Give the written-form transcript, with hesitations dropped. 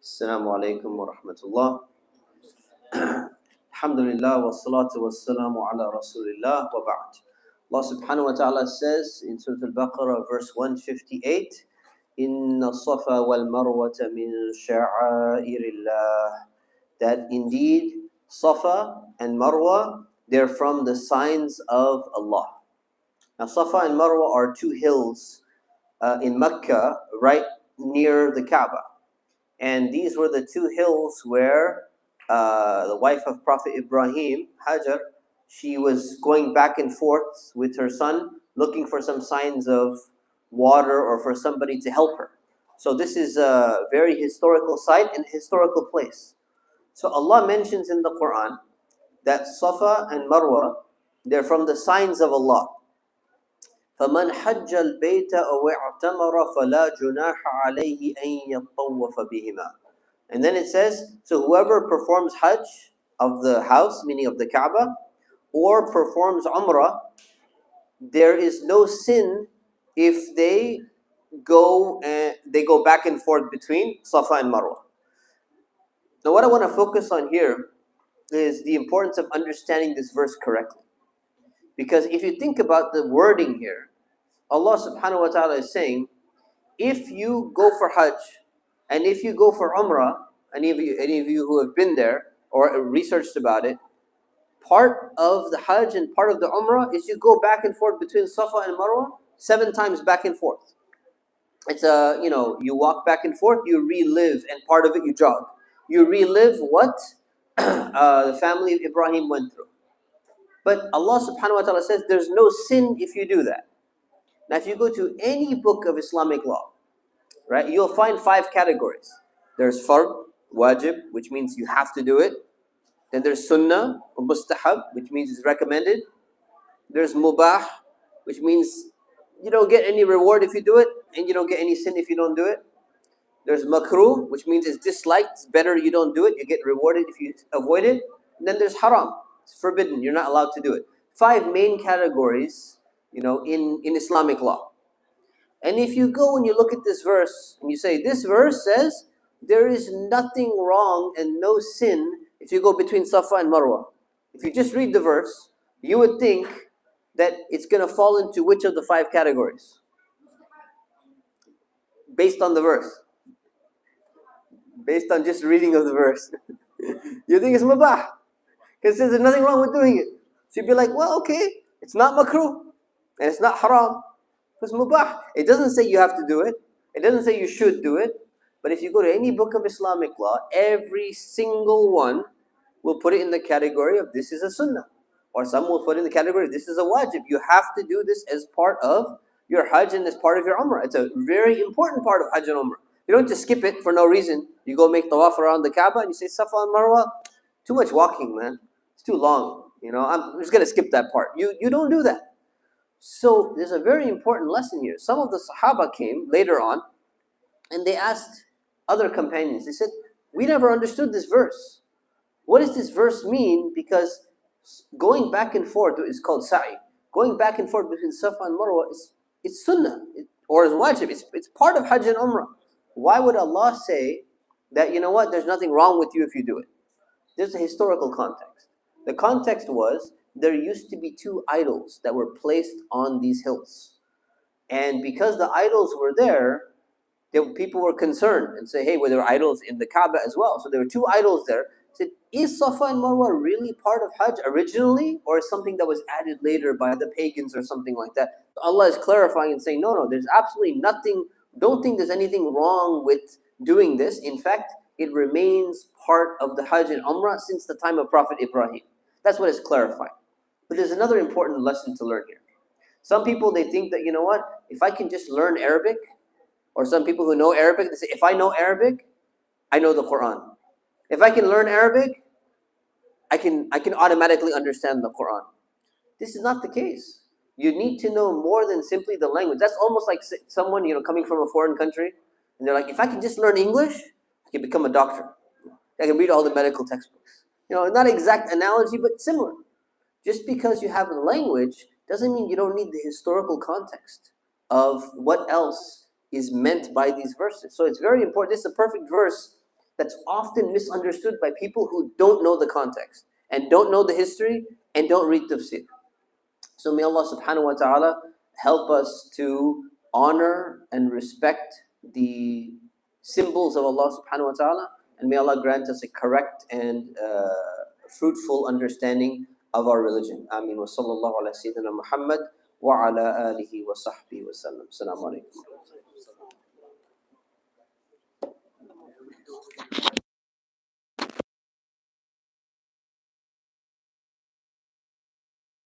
Assalamu alaikum wa rahmatullah. Alhamdulillah wa salatu wa salamu ala rasulillah wa ba'd. Allah subhanahu wa ta'ala says in Surah Al-Baqarah verse 158, Inna safa wal marwata min sha'airillah. That indeed Safa and Marwa, they're from the signs of Allah. Now Safa and Marwa are two hills in Mecca right near the Kaaba. And these were the two hills where the wife of Prophet Ibrahim, Hajar, she was going back and forth with her son, looking for some signs of water or for somebody to help her. So this is a very historical site and historical place. So Allah mentions in the Quran that Safa and Marwa, they're from the signs of Allah. فَمَنْ حَجَّ الْبَيْتَ أَوْ اعْتَمَرَ فَلَا جُنَاحَ عَلَيْهِ أَنْ يَطَّوَّفَ بِهِمَا. And then it says, so whoever performs Hajj of the house, meaning of the Kaaba, or performs Umrah, there is no sin if they go back and forth between Safa and Marwa. Now what I want to focus on here is the importance of understanding this verse correctly. Because if you think about the wording here, Allah subhanahu wa ta'ala is saying, if you go for Hajj and if you go for Umrah, any of you who have been there or researched about it, part of the Hajj and part of the Umrah is you go back and forth between Safa and Marwa 7 times back and forth. It's you walk back and forth, you relive, and part of it you jog. You relive what the family of Ibrahim went through. But Allah subhanahu wa ta'ala says there's no sin if you do that. Now if you go to any book of Islamic law, right, you'll find 5 categories. There's fard, wajib, which means you have to do it. Then there's sunnah or mustahab, which means it's recommended. There's mubah, which means you don't get any reward if you do it, and you don't get any sin if you don't do it. There's makruh, which means it's disliked, it's better you don't do it, you get rewarded if you avoid it. And then there's haram, it's forbidden, you're not allowed to do it. 5 main categories, in Islamic law. And if you go and you look at this verse and you say, this verse says there is nothing wrong and no sin if you go between Safa and Marwa. If you just read the verse, you would think that it's going to fall into which of the 5 categories? Based on the verse. Based on just reading of the verse. You think it's mubah. Because it says there's nothing wrong with doing it. So you'd be like, well, okay, it's not makruh and it's not haram. It's mubah. It doesn't say you have to do it. It doesn't say you should do it. But if you go to any book of Islamic law, every single one will put it in the category of this is a sunnah. Or some will put it in the category, this is a wajib. You have to do this as part of your Hajj and as part of your Umrah. It's a very important part of Hajj and Umrah. You don't just skip it for no reason. You go make tawaf around the Kaaba and you say Safa and Marwa. Too much walking, man. It's too long. I'm just going to skip that part. You don't do that. So there's a very important lesson here. Some of the Sahaba came later on and they asked other companions. They said, we never understood this verse. What does this verse mean? Because going back and forth is called sa'i. Going back and forth between Safa and Marwa, it's sunnah, or it's wajib. It's part of Hajj and Umrah. Why would Allah say that, there's nothing wrong with you if you do it? There's a historical context. The context was there used to be 2 idols that were placed on these hills. And because the idols were there, people were concerned and say, hey, well, there were idols in the Kaaba as well. So there were 2 idols there. Said, is Safa and Marwa really part of Hajj originally, or is something that was added later by the pagans or something like that? Allah is clarifying and saying, no, there's absolutely nothing. Don't think there's anything wrong with doing this. In fact, it remains part of the Hajj and Umrah since the time of Prophet Ibrahim. That's what it's clarifying. But there's another important lesson to learn here. Some people, they think that, if I can just learn Arabic, or some people who know Arabic, they say, if I know Arabic, I know the Quran. If I can learn Arabic, I can automatically understand the Quran. This is not the case. You need to know more than simply the language. That's almost like someone, coming from a foreign country, and they're like, if I can just learn English, I can become a doctor. I can read all the medical textbooks. Not exact analogy, but similar. Just because you have a language doesn't mean you don't need the historical context of what else is meant by these verses. So it's very important. This is a perfect verse that's often misunderstood by people who don't know the context and don't know the history and don't read tafsir. So may Allah subhanahu wa ta'ala help us to honor and respect the symbols of Allah subhanahu wa ta'ala, and may Allah grant us a correct and fruitful understanding of our religion. Ameen. Wa sallallahu ala Sayyidina Muhammad wa ala alihi wa sahbihi wa sallam. Assalamu alaikum.